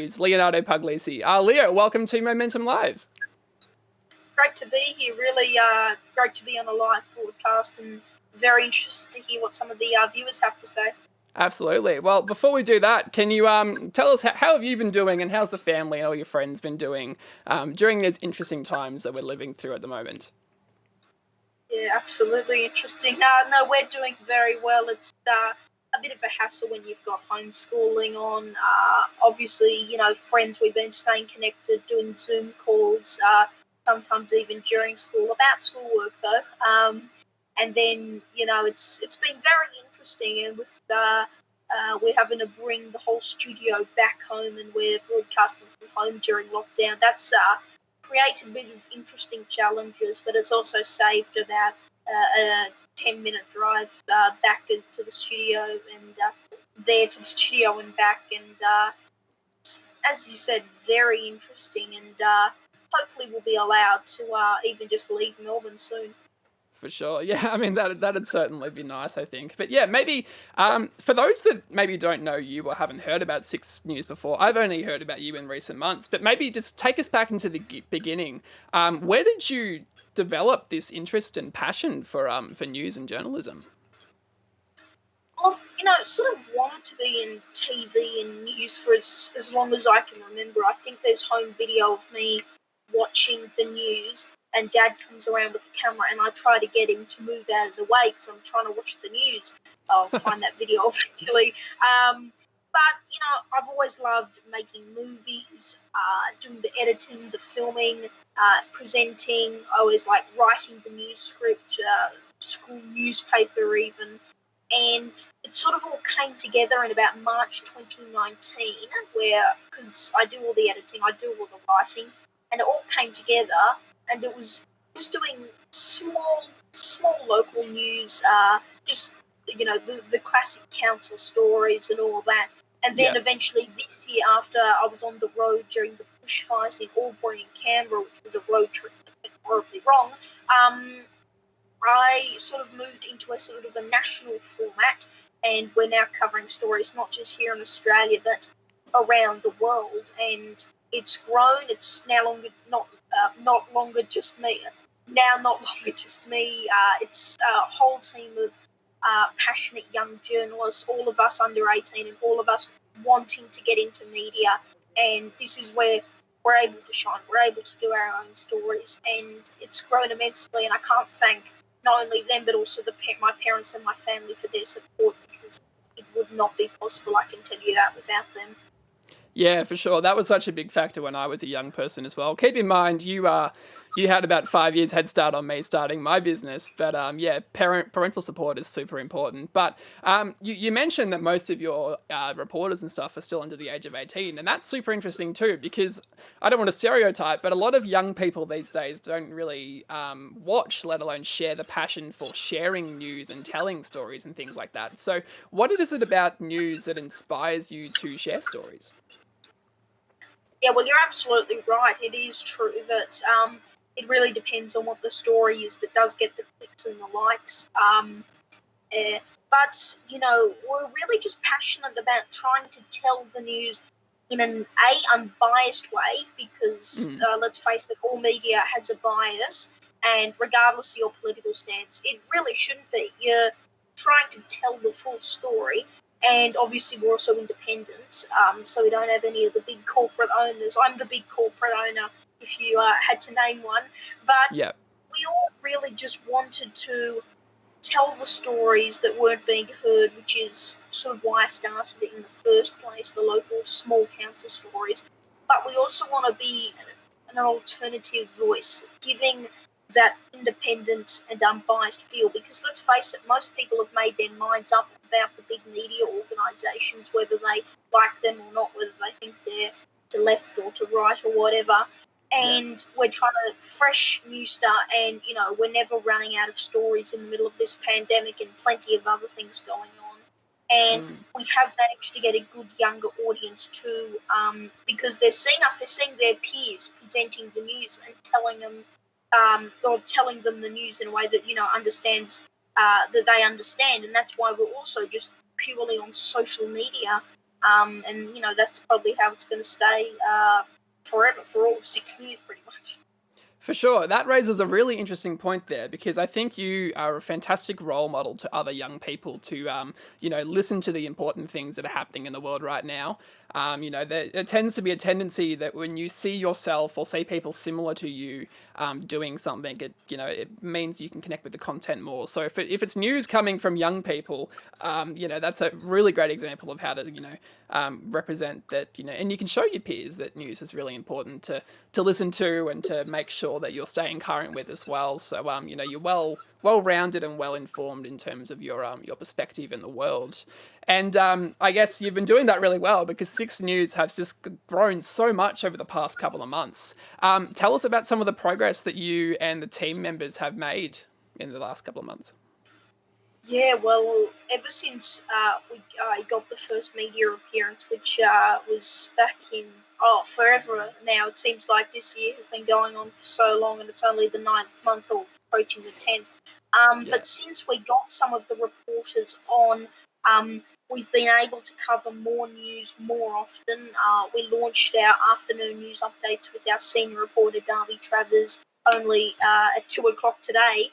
Leonardo Puglisi. Leo, welcome to Momentum Live. Great to be here. Really great to be on a live broadcast, and very interested to hear what some of the viewers have to say. Absolutely. Well, before we do that, can you tell us how have you been doing, and how's the family and all your friends been doing during these interesting times that we're living through at the moment? Yeah, absolutely interesting. No, we're doing very well. It's a bit of a hassle when you've got homeschooling on. Obviously, friends, we've been staying connected, doing Zoom calls, sometimes even during school, about schoolwork though. And then, it's been very interesting, and with we're having to bring the whole studio back home, and we're broadcasting from home during lockdown. That's created a bit of interesting challenges, but it's also saved about a 10-minute drive back into the studio and there to the studio and back. And as you said, very interesting. And hopefully we'll be allowed to even just leave Melbourne soon. For sure. Yeah, I mean, that'd certainly be nice, I think. But yeah, maybe for those that maybe don't know you or haven't heard about Six News before, I've only heard about you in recent months, but maybe just take us back into the beginning. Where did you develop this interest and passion for news and journalism? I've sort of wanted to be in TV and news for as long as I can remember. I think there's home video of me watching the news, and Dad comes around with the camera, and I try to get him to move out of the way because I'm trying to watch the news. I'll find that video eventually. But I've always loved making movies, doing the editing, the filming, presenting. I always like writing the news script, school newspaper even. And it sort of all came together in about March 2019, where, because I do all the editing, I do all the writing, and it all came together, and it was just doing small local news, just the classic council stories and all that. And then eventually this year, after I was on the road during the bushfires in Albury and Canberra, which was a road trip that went horribly wrong, I sort of moved into a sort of a national format, and we're now covering stories not just here in Australia but around the world. And it's grown. It's now not longer just me. Now, not longer just me. It's a whole team of passionate young journalists, all of us under 18, and all of us wanting to get into media. And this is where we're able to shine. We're able to do our own stories, and it's grown immensely. And I can't thank not only them but also my parents and my family for their support, because it would not be possible, I can tell you that, without them. Yeah, for sure. That was such a big factor when I was a young person as well. Keep in mind, you had about 5 years head start on me starting my business, but yeah, parental support is super important. But you mentioned that most of your reporters and stuff are still under the age of 18, and that's super interesting too, because I don't want to stereotype, but a lot of young people these days don't really watch, let alone share the passion for sharing news and telling stories and things like that. So, what is it about news that inspires you to share stories? Yeah, well, you're absolutely right. It is true that it really depends on what the story is that does get the clicks and the likes. But, we're really just passionate about trying to tell the news in an unbiased way, because let's face it, all media has a bias, and regardless of your political stance, it really shouldn't be. You're trying to tell the full story, and obviously we're also independent, so we don't have any of the big corporate owners. I'm the big corporate owner, if you had to name one. But Yeah. we all really just wanted to tell the stories that weren't being heard, which is sort of why I started it in the first place, the local small council stories. But we also want to be an alternative voice, giving that independent and unbiased feel, because let's face it, most people have made their minds up about the big media organisations, whether they like them or not, whether they think they're to left or to right or whatever. And we're trying to fresh new start, and we're never running out of stories in the middle of this pandemic and plenty of other things going on. And we have managed to get a good younger audience too, because they're seeing their peers presenting the news and telling them the news in a way that understands, that they understand. And that's why we're also just purely on social media And that's probably how it's going to stay forever, for all of 6 years, pretty much. For sure. That raises a really interesting point there because I think you are a fantastic role model to other young people to, listen to the important things that are happening in the world right now. There tends to be a tendency that when you see yourself or see people similar to you doing something, it means you can connect with the content more. So if it's news coming from young people, that's a really great example of how to, represent that, and you can show your peers that news is really important to listen to and to make sure that you're staying current with as well. So you're well rounded and well informed in terms of your perspective in the world. And I guess you've been doing that really well because Six News has just grown so much over the past couple of months. Tell us about some of the progress that you and the team members have made in the last couple of months. Yeah, well, ever since I got the first media appearance, which was back in, forever now. It seems like this year has been going on for so long, and it's only the ninth month or approaching the 10th. Yeah. But since we got some of the reporters on, we've been able to cover more news more often. We launched our afternoon news updates with our senior reporter, Darby Travers, only at 2 o'clock today.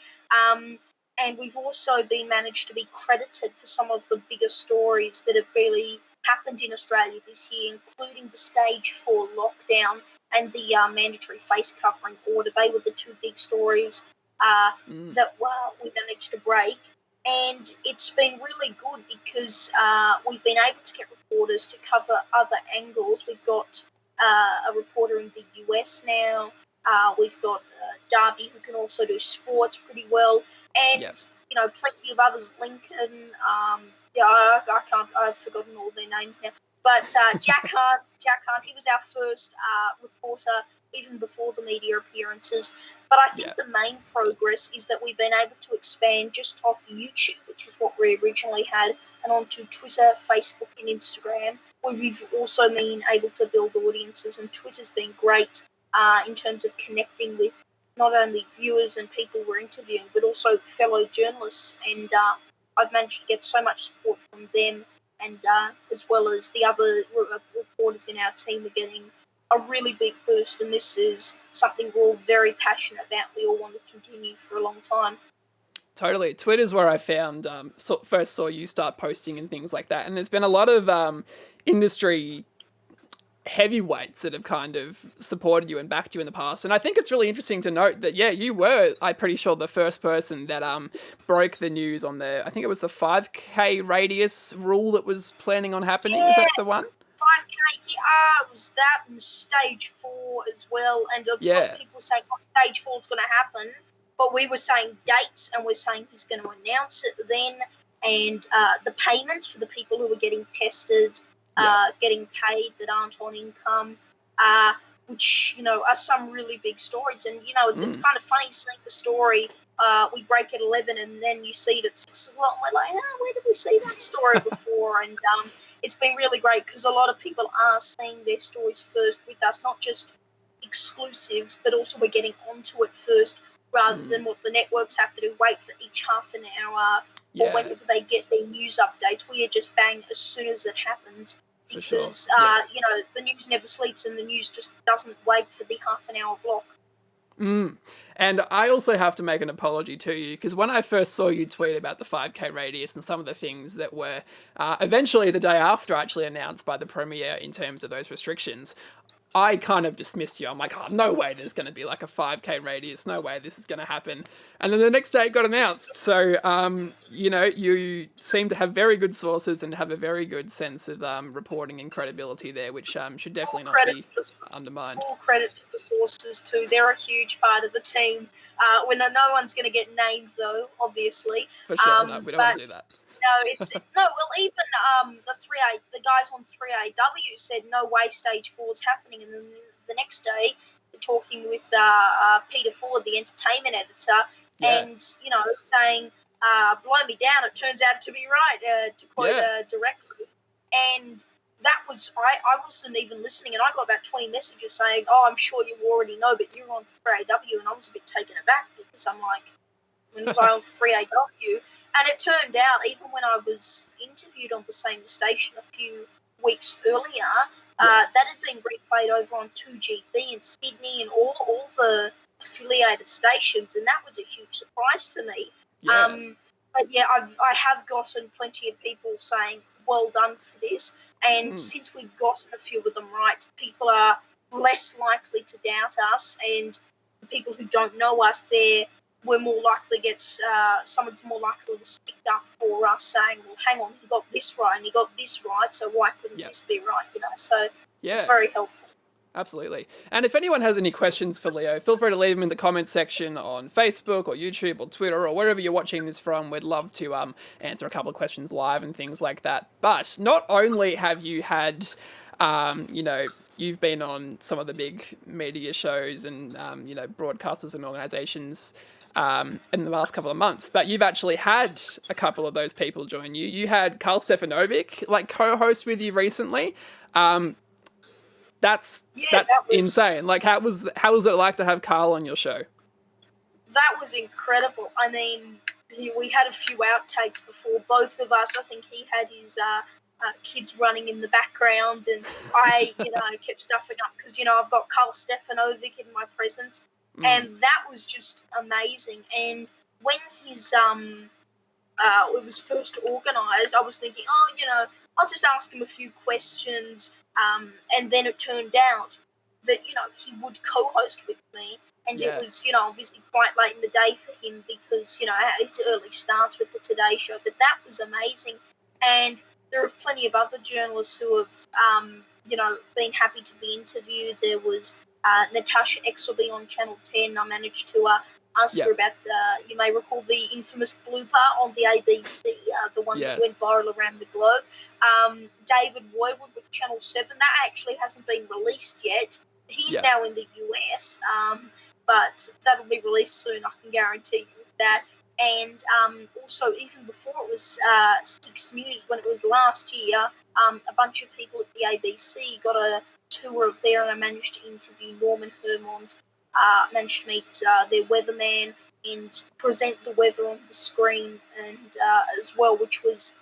And we've also been managed to be credited for some of the bigger stories that have really happened in Australia this year, including the stage 4 lockdown and the mandatory face covering order. They were the two big stories that we managed to break. And it's been really good because we've been able to get reporters to cover other angles. We've got a reporter in the US now. We've got Darby, who can also do sports pretty well, and Yep. plenty of others. Lincoln, I can't. I've forgotten all their names now. But Jack Hunt, he was our first reporter even before the media appearances. But I think Yeah. the main progress is that we've been able to expand just off YouTube, which is what we originally had, and onto Twitter, Facebook, and Instagram, where we've also been able to build audiences. And Twitter's been great in terms of connecting with not only viewers and people we're interviewing, but also fellow journalists. And I've managed to get so much support from them, and as well as the other reporters in our team are getting a really big boost. And this is something we're all very passionate about. We all want to continue for a long time. Totally. Twitter's where I found first saw you start posting and things like that. And there's been a lot of industry heavyweights that have kind of supported you and backed you in the past. And I think it's really interesting to note that, yeah, you were, I'm pretty sure, the first person that broke the news on I think it was the 5K radius rule that was planning on happening. Yeah, Is that the one? 5K, was that, and stage 4 as well. And of course, Yeah. people were saying, stage 4 is going to happen. But we were saying dates, and we're saying he's going to announce it then. And the payment for the people who were getting tested, getting paid that aren't on income, which, are some really big stories. And, it's kind of funny seeing the story. We break at 11 and then you see it at 6 o'clock. And we're like, where did we see that story before? And it's been really great because a lot of people are seeing their stories first with us, not just exclusives, but also we're getting onto it first rather than what the networks have to do, wait for each half an hour or whenever they get their news updates. We are just bang as soon as it happens because, the news never sleeps and the news just doesn't wait for the half an hour block. And I also have to make an apology to you because when I first saw you tweet about the 5K radius and some of the things that were eventually the day after actually announced by the Premier in terms of those restrictions, I kind of dismissed you. I'm like, oh, no way there's going to be like a 5K radius. No way this is going to happen. And then the next day it got announced. So, you seem to have very good sources and have a very good sense of reporting and credibility there, which should definitely not be undermined. Full credit to the sources too. They're a huge part of the team. When no one's going to get named though, obviously. For sure, no, we don't want to do that. No, well, even the guys on 3AW said no way stage 4 is happening, and then the next day they're talking with Peter Ford, the entertainment editor, and saying, "Blow me down, it turns out to be right," to quote directly. And that was I wasn't even listening, and I got about 20 messages saying, "Oh, I'm sure you already know, but you're on 3AW," and I was a bit taken aback because I'm like, when was I on 3AW? And it turned out, even when I was interviewed on the same station a few weeks earlier, Yeah. that had been replayed over on 2GB in Sydney and all the affiliated stations, and that was a huge surprise to me. Yeah. But yeah, I have gotten plenty of people saying, well done for this. And Mm. since we've gotten a few of them right, people are less likely to doubt us. And the people who don't know us, we're more likely to get, someone's more likely to stick up for us saying, well, hang on, you got this right and you got this right, so why couldn't Yeah. this be right? So it's Yeah. very helpful. Absolutely. And if anyone has any questions for Leo, feel free to leave them in the comments section on Facebook or YouTube or Twitter or wherever you're watching this from. We'd love to answer a couple of questions live and things like that. But not only have you had, you've been on some of the big media shows and, broadcasters and organizations in the last couple of months, but you've actually had a couple of those people join you. You had Karl Stefanovic co-host with you recently. That's Yeah, that's insane. Like, how was it like to have Karl on your show? that was incredible. I mean, we had a few outtakes before. Both of us, I think he had his kids running in the background, and I, kept stuffing up because, I've got Karl Stefanovic in my presence, and that was just amazing. And when it was first organised, I was thinking, I'll just ask him a few questions, and then it turned out that, he would co-host with me, and it was, obviously quite late in the day for him because, his early starts with the Today Show, but that was amazing. And there are plenty of other journalists who have, been happy to be interviewed. There was Natasha Exelby on Channel 10. I managed to ask her about you may recall the infamous blooper on the ABC, the one that went viral around the globe. David Woywood with Channel 7, that actually hasn't been released yet. He's now in the US, but that'll be released soon, I can guarantee you that. And also, even before it was 6 News, when it was last year, a bunch of people at the ABC got a tour of there, and I managed to interview Norman Hermond, managed to meet their weatherman and present the weather on the screen and as well, which was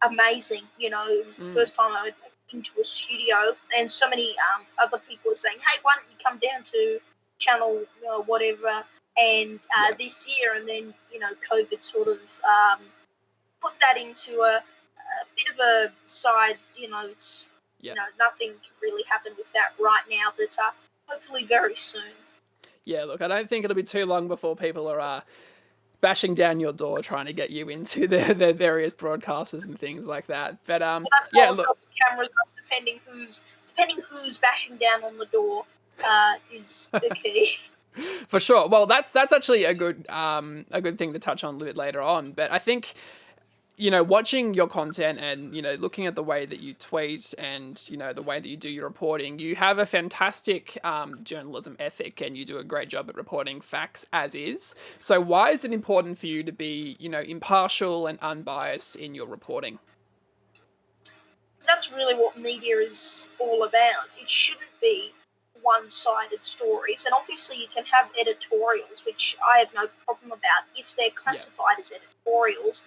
amazing. It was the first time I went into a studio, and so many other people were saying, hey, why don't you come down to channel whatever and this year, and then COVID sort of put that into a bit of a side. It's nothing can really happen with that right now, but hopefully very soon. Yeah, look, I don't think it'll be too long before people are bashing down your door trying to get you into their various broadcasters and things like that. But look, the cameras up, depending who's bashing down on the door is the key. For sure. Well, that's actually a good thing to touch on a little bit later on. But I think, watching your content and, looking at the way that you tweet and, the way that you do your reporting, you have a fantastic journalism ethic and you do a great job at reporting facts as is. So why is it important for you to be, impartial and unbiased in your reporting? That's really what media is all about. It shouldn't be one-sided stories, and obviously you can have editorials, which I have no problem about if they're classified as editorials.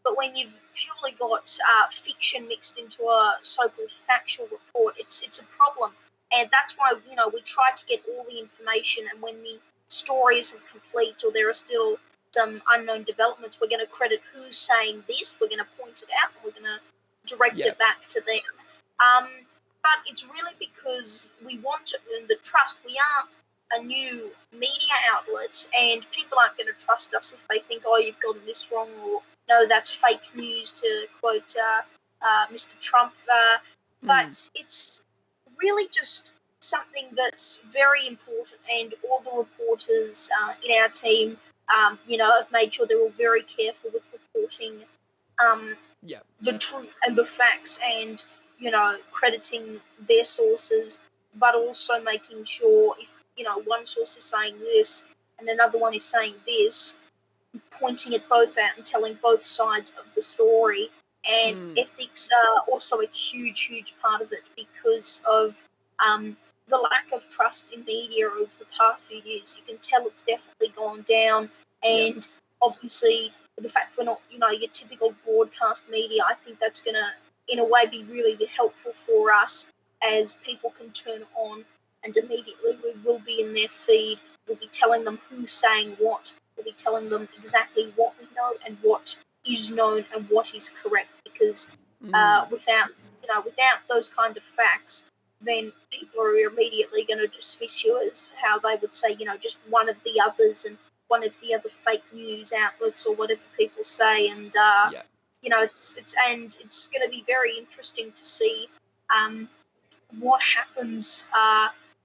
But when you've purely got fiction mixed into a so-called factual report, it's a problem, and that's why we try to get all the information. And when the story isn't complete or there are still some unknown developments, we're going to credit who's saying this. We're going to point it out, and we're going to direct it back to them. But it's really because we want to earn the trust. We are a new media outlet, and people aren't going to trust us if they think, oh, you've gotten this wrong, or no, that's fake news, to quote Mr. Trump. But it's really just something that's very important, and all the reporters in our team, have made sure they're all very careful with reporting the truth and the facts, and crediting their sources, but also making sure if one source is saying this and another one is saying this, pointing it both out and telling both sides of the story. And ethics are also a huge part of it because of the lack of trust in media over the past few years. You can tell it's definitely gone down, and obviously the fact we're not, your typical broadcast media, I think that's going to in a way be really helpful for us, as people can turn on and immediately we will be in their feed. We'll be telling them who's saying what. We'll be telling them exactly what we know and what is known and what is correct. Because without those kind of facts, then people are immediately going to dismiss you as how they would say, just one of the others and one of the other fake news outlets or whatever people say. And it's going to be very interesting to see what happens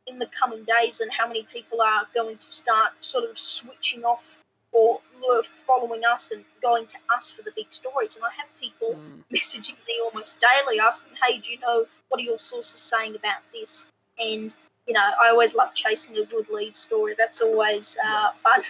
in the coming days and how many people are going to start sort of switching off or following us and going to us for the big stories. And I have people messaging me almost daily asking, hey, do you know, what are your sources saying about this? And, I always love chasing a good lead story. That's always fun.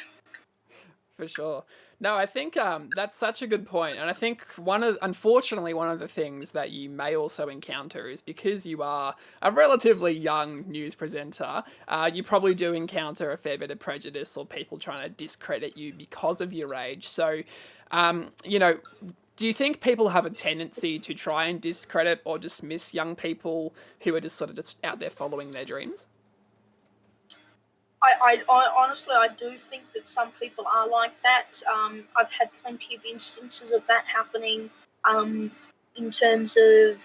For sure. No, I think that's such a good point, and I think unfortunately, one of the things that you may also encounter is because you are a relatively young news presenter, you probably do encounter a fair bit of prejudice or people trying to discredit you because of your age. So, do you think people have a tendency to try and discredit or dismiss young people who are just sort of just out there following their dreams? I honestly, I do think that some people are like that. I've had plenty of instances of that happening in terms of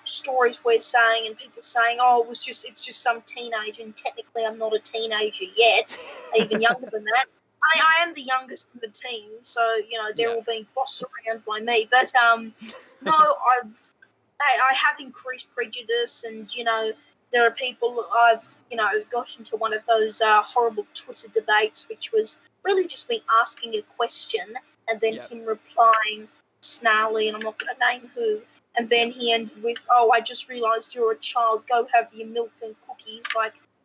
stories we're saying and people saying, oh, it's just some teenager, and technically I'm not a teenager yet, even younger than that. I am the youngest in the team, so, they're all being bossed around by me. But, no, I have increased prejudice, and, there are people I've, got into one of those horrible Twitter debates, which was really just me asking a question and then him replying snarly, and I'm not going to name who. And then he ended with, oh, I just realised you're a child, go have your milk and cookies,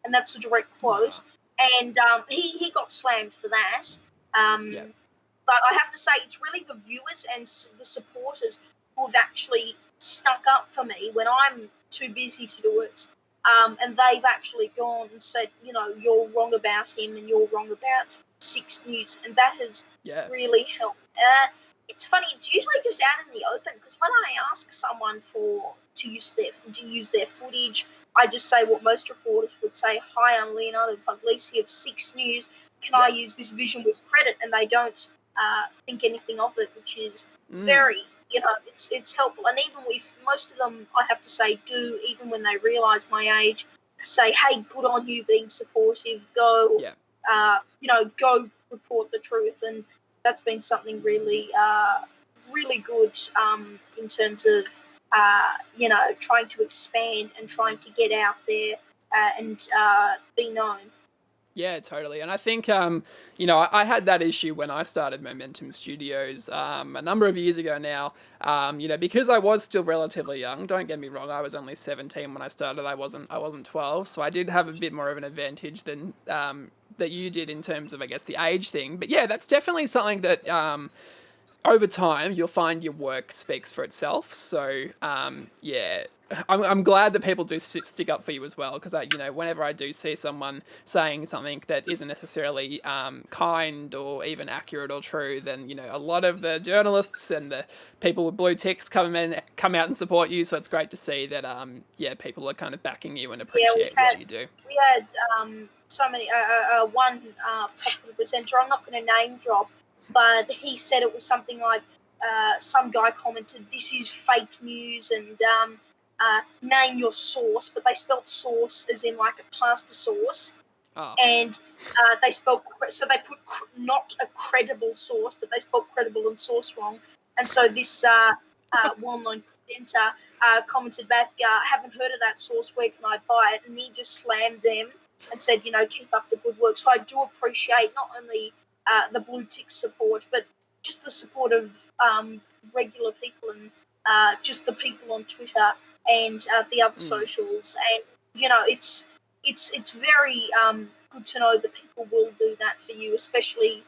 and that's a direct quote. And he got slammed for that. But I have to say, it's really the viewers and the supporters who have actually stuck up for me when I'm too busy to do it. And they've actually gone and said, you're wrong about him and you're wrong about Six News. And that has really helped. It's funny, it's usually just out in the open, because when I ask someone to use their footage, I just say what most reporters would say: hi, I'm Leonardo Puglisi of Six News. Can I use this vision with credit? And they don't think anything of it, which is very, it's helpful. And even with most of them, I have to say, do, even when they realise my age, say, hey, good on you being supportive. Go, go report the truth. And that's been something really, really good in terms of, trying to expand and trying to get out there and be known. Yeah, totally. And I think, I had that issue when I started Momentum Studios a number of years ago now, because I was still relatively young. Don't get me wrong, I was only 17 when I started. I wasn't 12, so I did have a bit more of an advantage than that you did in terms of, I guess, the age thing. But yeah, that's definitely something that over time you'll find your work speaks for itself. So I'm glad that people do stick up for you as well, because whenever I do see someone saying something that isn't necessarily kind or even accurate or true, then a lot of the journalists and the people with blue ticks come out and support you. So it's great to see that people are kind of backing you and appreciate what you do. We had so many one popular presenter, I'm not going to name drop, but he said it was something like some guy commented, this is fake news, and name your source, but they spelled source as in like a pasta sauce. Oh. And they spelled, so they put not a credible source, but they spelled credible and source wrong. And so this well-known presenter commented back, haven't heard of that source, where can I buy it? And he just slammed them and said, keep up the good work. So I do appreciate not only the blue tick support, but just the support of regular people and just the people on Twitter and the other socials. And it's very good to know that people will do that for you, especially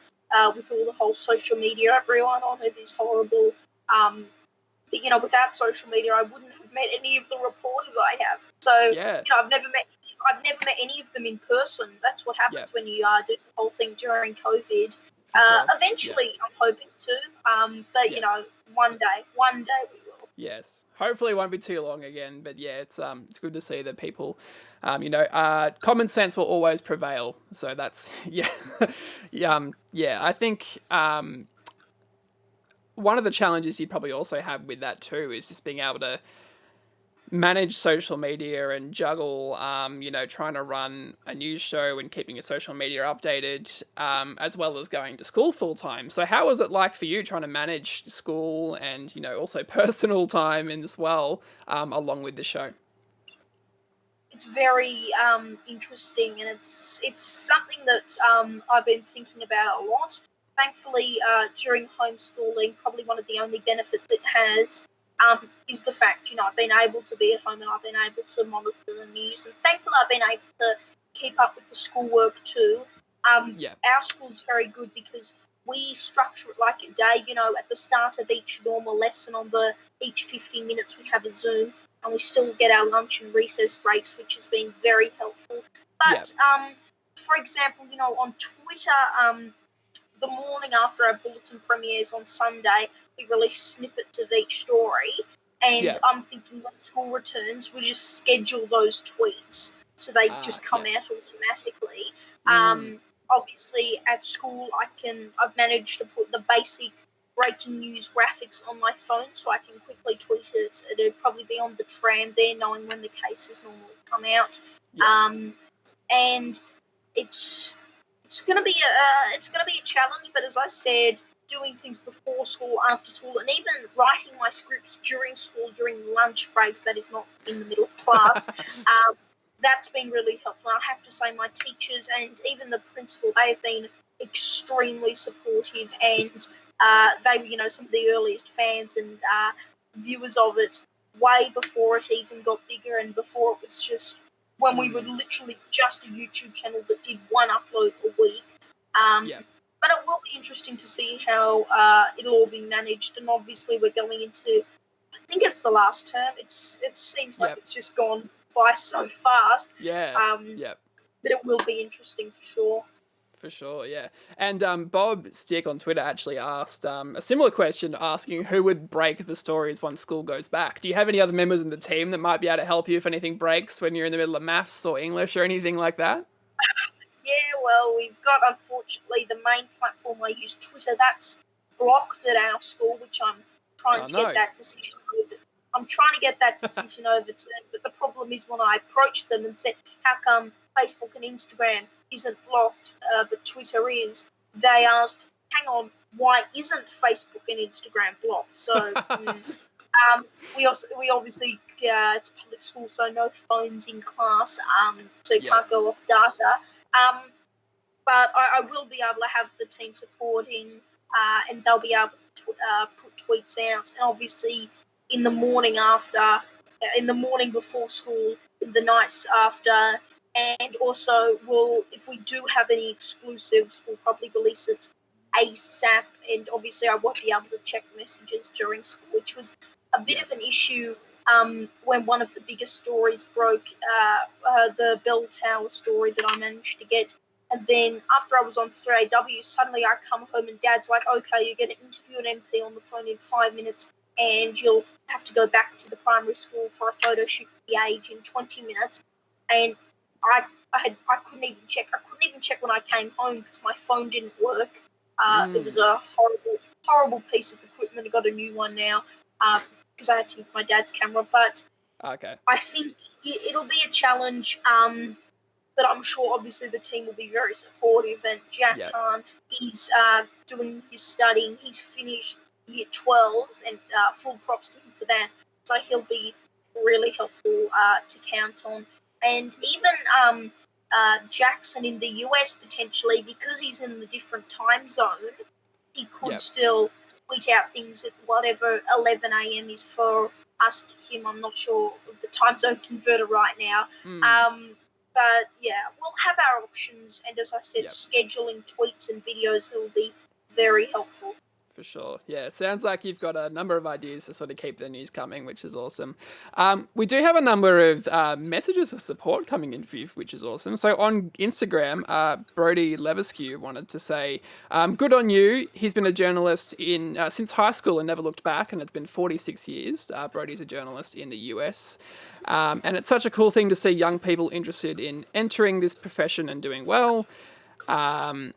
with all the whole social media. Everyone on it is horrible. But without social media, I wouldn't have met any of the reporters I have. So I've never met any of them in person. That's what happens when you do the whole thing during COVID. Eventually, I'm hoping to. But one day we will. Yes. Hopefully it won't be too long again, but yeah, it's good to see that people, common sense will always prevail. So that's yeah, yeah. I think one of the challenges you'd probably also have with that too is just being able to manage social media and juggle, trying to run a news show and keeping your social media updated, as well as going to school full time. So, how was it like for you trying to manage school and, also personal time and as well, along with the show? It's very interesting, and it's something that I've been thinking about a lot. Thankfully, during homeschooling, probably one of the only benefits it has is the fact I've been able to be at home and I've been able to monitor the news, and thankfully I've been able to keep up with the schoolwork too. Yeah. Our school's very good because we structure it like a day. At the start of each normal lesson, on the each 15 minutes, we have a Zoom, and we still get our lunch and recess breaks, which has been very helpful. Yeah. But for example, on Twitter, the morning after our bulletin premieres on Sunday, we release snippets of each story. And Yeah. I'm thinking when school returns, we just schedule those tweets so they just come Yeah. out automatically. Mm. Obviously, at school, I've managed to put the basic breaking news graphics on my phone so I can quickly tweet it. It'll probably be on the tram there, knowing when the cases normally come out. Yeah. And it's it's gonna be a challenge. But as I said, doing things before school, after school, and even writing my scripts during school during lunch breaks, that is not in the middle of class. That's been really helpful. I have to say, my teachers and even the principal, they have been extremely supportive, and they were, some of the earliest fans and viewers of it way before it even got bigger, and before it was just when we were Mm. literally just a YouTube channel that did one upload a week. Um, Yeah. but it will be interesting to see how it'll all be managed. And obviously, we're going into, I think it's the last term. It seems like Yeah. it's just gone by so fast. Yeah. Um, Yeah. but it will be interesting for sure. For sure, yeah. And Bob Stick on Twitter actually asked a similar question, asking who would break the stories once school goes back. Do you have any other members in the team that might be able to help you if anything breaks when you're in the middle of maths or English or anything like that? Yeah, well, we've got, unfortunately, the main platform I use, Twitter, that's blocked at our school, which I'm trying Oh to get no. that decision over. I'm trying to get that decision overturned, but the problem is when I approached them and said, "How come Facebook and Instagram isn't blocked, but Twitter is?" They asked, "Hang on, why isn't Facebook and Instagram blocked?" So we obviously it's a public school, so no phones in class, so you Yeah. can't go off data. Um, but I will be able to have the team supporting, and they'll be able to put tweets out. And obviously, in the morning in the morning before school, in the nights after, and also if we do have any exclusives, we'll probably release it ASAP. And obviously, I won't be able to check messages during school, which was a bit Yeah. of an issue when one of the biggest stories broke, the Bell Tower story that I managed to get. And then after I was on 3AW, suddenly I come home and Dad's like, "Okay, you're going to interview an MP on the phone in 5 minutes, and you'll have to go back to the primary school for a photo shoot at the age in 20 minutes." And I, I couldn't even check. I couldn't even check when I came home because my phone didn't work. It was Mm. a horrible piece of equipment. I got a new one now because I had to use my dad's camera. But Okay. I think it'll be a challenge. But I'm sure obviously the team will be very supportive. And Jack Yeah. Khan, he's doing his studying. He's finished year 12, and full props to him for that. So he'll be really helpful to count on. And even Jackson in the US potentially, because he's in the different time zone, he could Yeah. still tweet out things at whatever 11 a.m. is for us to him. I'm not sure of the time zone converter right now. Mm. But yeah, we'll have our options, and as I said, Yeah. scheduling tweets and videos will be very helpful. For sure. Yeah, sounds like you've got a number of ideas to sort of keep the news coming, which is awesome. We do have a number of messages of support coming in for you, which is awesome. So on Instagram, Brody Levesque wanted to say, good on you. He's been a journalist in since high school and never looked back, and it's been 46 years. Brody's a journalist in the US. And it's such a cool thing to see young people interested in entering this profession and doing well. Um,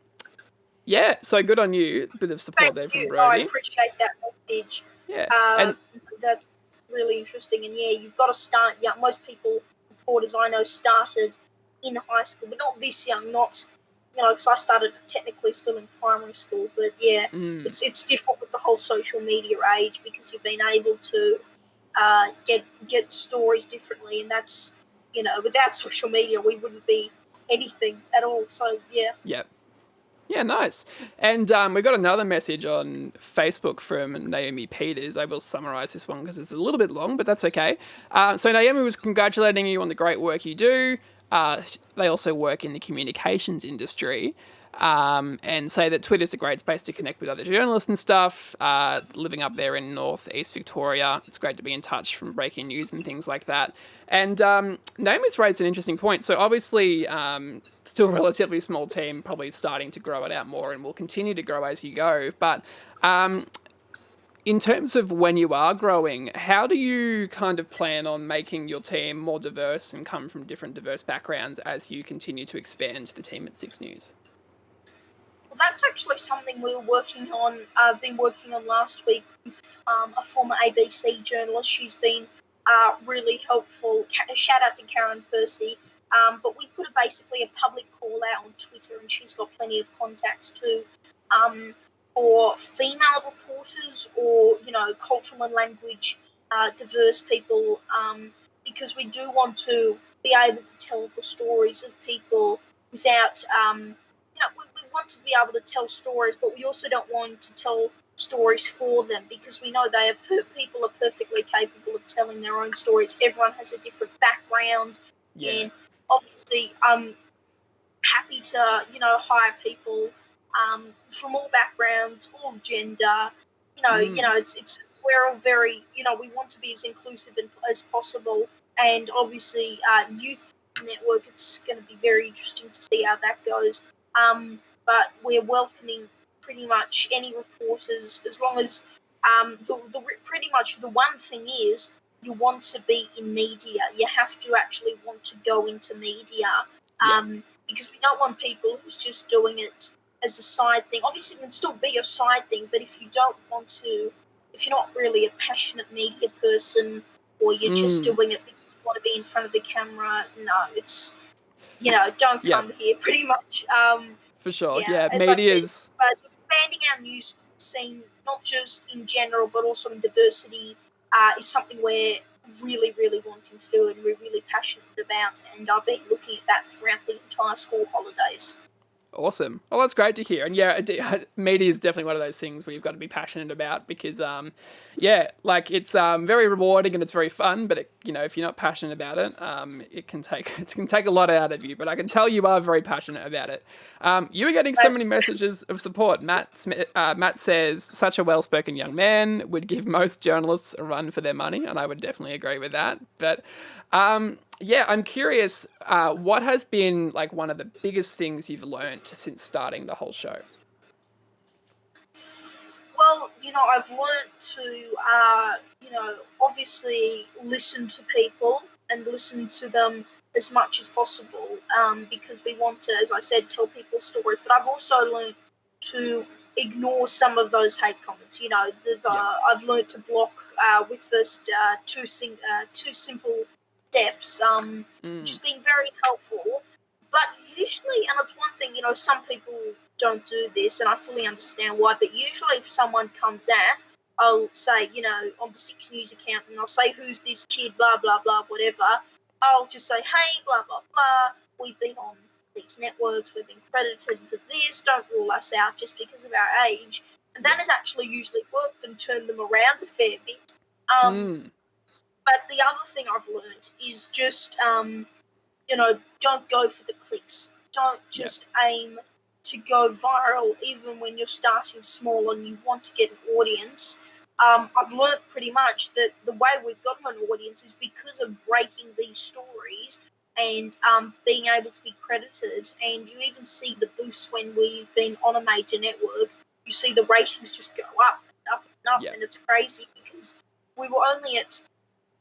yeah, so good on you. Bit of support Thank there from you. I Brody. appreciate that message. Yeah, Uh, and that's really interesting. And yeah, you've got to start young. Most people, reporters I know, started in high school, but not this young. Not, because I started technically still in primary school. But yeah, it's different with the whole social media age because you've been able to get stories differently, and that's without social media we wouldn't be anything at all. So yeah. yeah, yeah, nice. And we got another message on Facebook from Naomi Peters. I will summarize this one because it's a little bit long, but that's okay. So Naomi was congratulating you on the great work you do. They also work in the communications industry. And say that Twitter's a great space to connect with other journalists and stuff. Living up there in North East Victoria, it's great to be in touch from breaking news and things like that. And Naomi's raised an interesting point. So obviously, still a relatively small team, probably starting to grow it out more, and will continue to grow as you go. But in terms of when you are growing, how do you kind of plan on making your team more diverse and come from different diverse backgrounds as you continue to expand the team at Six News? Well, that's actually something we were working on. I've been working on last week with a former ABC journalist. She's been really helpful. Shout out to Karen Percy. But we put basically a public call out on Twitter, and she's got plenty of contacts too, for female reporters or cultural and language diverse people, because we do want to be able to tell the stories of people without we want to be able to tell stories, but we also don't want to tell stories for them because we know people are perfectly capable of telling their own stories. Everyone has a different background, and obviously I'm happy to hire people from all backgrounds, all gender. It's we're all very we want to be as inclusive as possible, and obviously youth network. It's going to be very interesting to see how that goes. But we're welcoming pretty much any reporters as long as pretty much the one thing is you want to be in media. You have to actually want to go into media, because we don't want people who's just doing it as a side thing. Obviously, it can still be a side thing, but if you don't want to, if you're not really a passionate media person, or you're just doing it because you want to be in front of the camera, no, it's don't come here, pretty much. For sure. Yeah, Yeah, as I said, media's but expanding our news scene, not just in general, but also in diversity, is something we're really, really wanting to do and we're really passionate about. And I've been looking at that throughout the entire school holidays. awesome. Well, that's great to hear. And yeah, media is definitely one of those things where you've got to be passionate about because, like it's very rewarding and it's very fun. But if you're not passionate about it, it can take a lot out of you. But I can tell you are very passionate about it. You were getting so many messages of support. Matt says such a well-spoken young man would give most journalists a run for their money, and I would definitely agree with that. But yeah, I'm curious, what has been like one of the biggest things you've learned since starting the whole show? Well, I've learned to, obviously listen to people and listen to them as much as possible, because we want to, as I said, tell people stories. But I've also learned to ignore some of those hate comments. I've learned to block with just two simple steps, which has been very helpful. But usually, and it's one thing, some people don't do this, and I fully understand why, but usually if someone comes at, I'll say, on the Six News account, and I'll say, who's this kid, blah, blah, blah, whatever. I'll just say, hey, blah, blah, blah, we've been on these networks, we've been credited for this, don't rule us out just because of our age. And that has actually usually worked and turned them around a fair bit. But the other thing I've learned is just, don't go for the clicks. Don't just aim to go viral, even when you're starting small and you want to get an audience. I've learned pretty much that the way we've gotten an audience is because of breaking these stories and being able to be credited. And you even see the boost when we've been on a major network. You see the ratings just go up and up and up, Yeah. and it's crazy because we were only at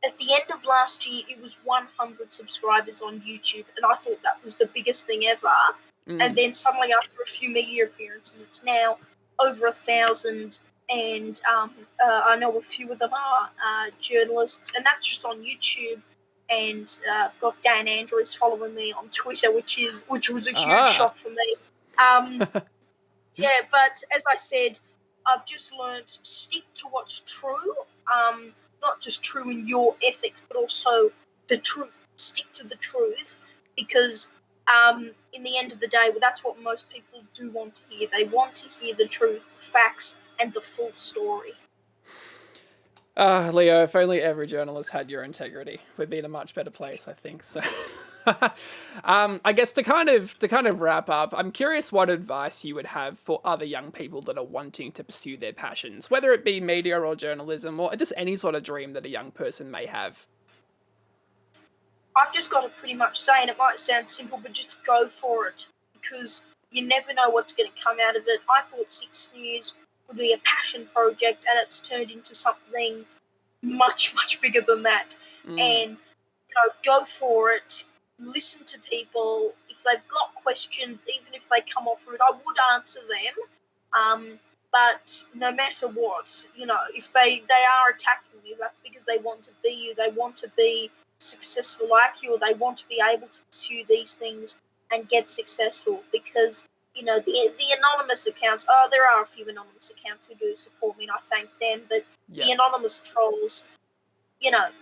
the end of last year, it was 100 subscribers on YouTube, and I thought that was the biggest thing ever. And then suddenly, after a few media appearances, it's now over 1,000, and I know a few of them are journalists, and that's just on YouTube. And I've got Dan Andrews following me on Twitter, which was a huge shock for me. Yeah, but as I said, I've just learned stick to what's true. Not just true in your ethics, but also the truth. Stick to the truth, because in the end of the day, well, that's what most people do want to hear. They want to hear the truth, the facts, and the full story. Leo, if only every journalist had your integrity, we'd be in a much better place, I think. So, I guess to kind of wrap up, I'm curious what advice you would have for other young people that are wanting to pursue their passions, whether it be media or journalism or just any sort of dream that a young person may have. I've just got to pretty much say, and it might sound simple, but just go for it, because you never know what's going to come out of it. I thought Six News would be a passion project, and it's turned into something much, much bigger than that. And go for it. Listen to people. If they've got questions, even if they come off rude, I would answer them. But no matter what, if they are attacking you, that's because they want to be you. They want to be successful like you, or they want to be able to pursue these things and get successful. Because the anonymous accounts. Oh, there are a few anonymous accounts who do support me, and I thank them. But the anonymous trolls,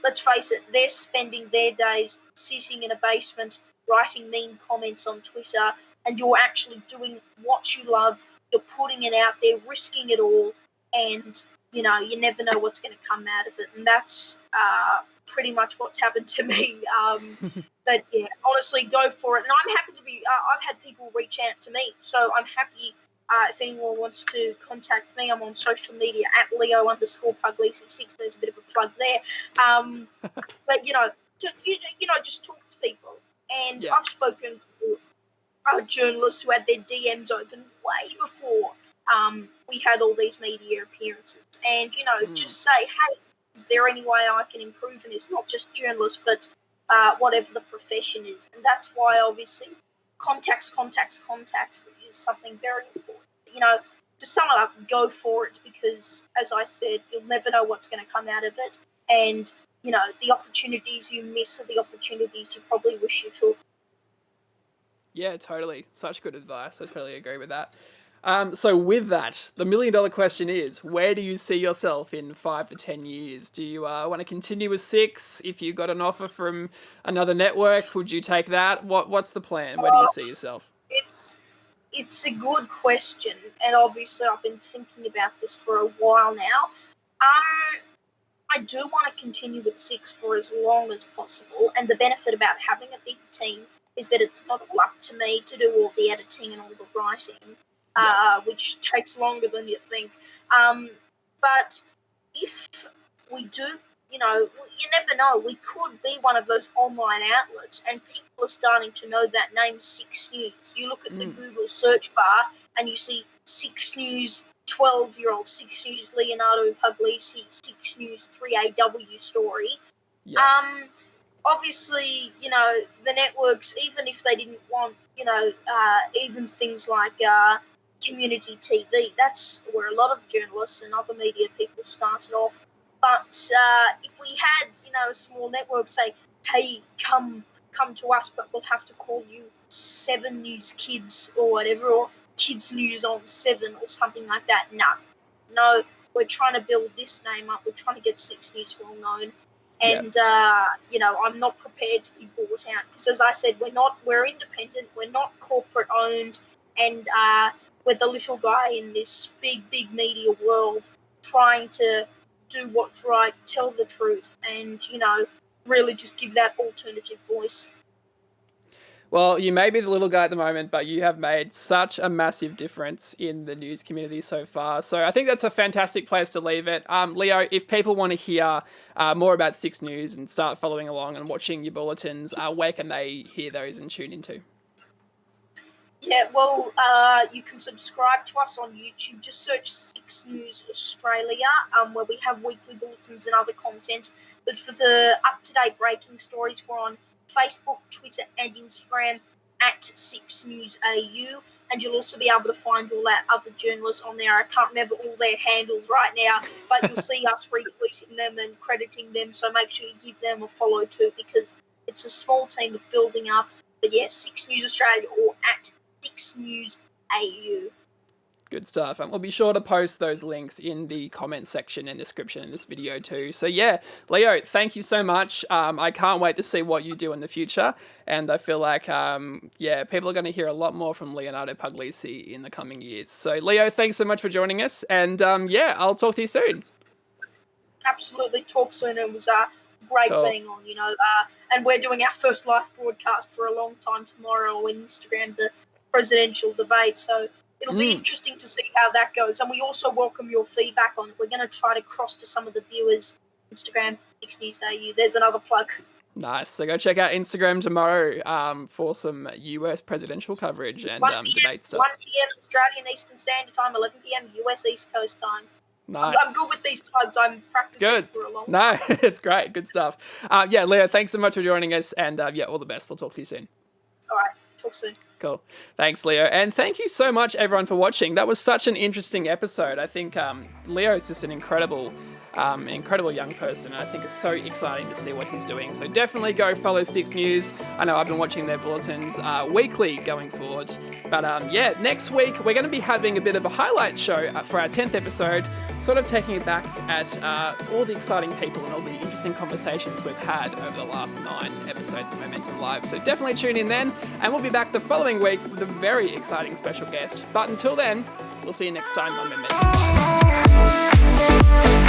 let's face it, they're spending their days sitting in a basement writing mean comments on Twitter, and you're actually doing what you love. You're putting it out there, risking it all, and you never know what's going to come out of it. And that's pretty much what's happened to me. But yeah, honestly, go for it. And I'm happy to be. I've had people reach out to me, so I'm happy. If anyone wants to contact me, I'm on social media at Leo_Puglisi6. There's a bit of a plug there. But just talk to people. And I've spoken to journalists who had their DMs open way before we had all these media appearances. And just say, hey, is there any way I can improve in this? Not just journalists, but whatever the profession is. And that's why obviously contacts is something very important. To sum it up, go for it, because, as I said, you'll never know what's going to come out of it. And, the opportunities you miss are the opportunities you probably wish you took. Yeah, totally. Such good advice. I totally agree with that. So with that, the $1 million question is, where do you see yourself in 5 to 10 years? Do you want to continue with Six? If you got an offer from another network, would you take that? What's the plan? Where do you see yourself? It's a good question, and obviously I've been thinking about this for a while now. I do want to continue with Six for as long as possible, and the benefit about having a big team is that it's not all up to me to do all the editing and all the writing, which takes longer than you think. But if we do, you never know. We could be one of those online outlets, and people are starting to know that name, Six News. You look at the Google search bar, and you see Six News 12-year-old, Six News Leonardo Puglisi, Six News 3AW story. Obviously, the networks, even if they didn't want, even things like community TV, that's where a lot of journalists and other media people started off. But if we had, a small network say, hey, come to us, but we'll have to call you 7 News Kids or whatever, or Kids News on 7 or something like that. No, we're trying to build this name up. We're trying to get Six News well known. And, I'm not prepared to be bought out because, as I said, we're independent. We're not corporate owned. And we're the little guy in this big, big media world trying to do what's right, tell the truth, and, really just give that alternative voice. Well, you may be the little guy at the moment, but you have made such a massive difference in the news community so far. So I think that's a fantastic place to leave it. Leo, if people want to hear more about Six News and start following along and watching your bulletins, where can they hear those and tune into? Yeah, well, you can subscribe to us on YouTube. Just search Six News Australia, where we have weekly bulletins and other content. But for the up-to-date breaking stories, we're on Facebook, Twitter, and Instagram at 6 News AU, and you'll also be able to find all our other journalists on there. I can't remember all their handles right now, but you'll see us retweeting them and crediting them, so make sure you give them a follow too, because it's a small team that's building up. But yeah, 6 News Australia or at 6 News AU. Good stuff. And we'll be sure to post those links in the comment section and description in this video too. So yeah, Leo, thank you so much. I can't wait to see what you do in the future. And I feel like, people are going to hear a lot more from Leonardo Puglisi in the coming years. So Leo, thanks so much for joining us. And I'll talk to you soon. Absolutely. Talk soon. It was great being on, and we're doing our first live broadcast for a long time tomorrow on Instagram, the presidential debate. So it'll be interesting to see how that goes. And we also welcome your feedback on it. We're going to try to cross to some of the viewers' Instagram, 6 News AU. There's another plug. Nice. So go check out Instagram tomorrow for some US presidential coverage and debate stuff. 1 p.m. Australian Eastern Standard Time, 11 p.m. US East Coast Time. Nice. I'm good with these plugs. I'm practicing for a long time. No, it's great. Good stuff. Leo, thanks so much for joining us. And all the best. We'll talk to you soon. All right. Talk soon. Cool. Thanks, Leo. And thank you so much, everyone, for watching. That was such an interesting episode. I think Leo is just an incredible young person. And I think it's so exciting to see what he's doing. So definitely go follow 6 News. I know I've been watching their bulletins weekly going forward. But next week we're going to be having a bit of a highlight show for our 10th episode, sort of taking it back at all the exciting people and all the interesting conversations we've had over the last 9 episodes of Momentum Live. So definitely tune in then, and we'll be back the following week with a very exciting special guest. But until then, we'll see you next time on Momentum Live.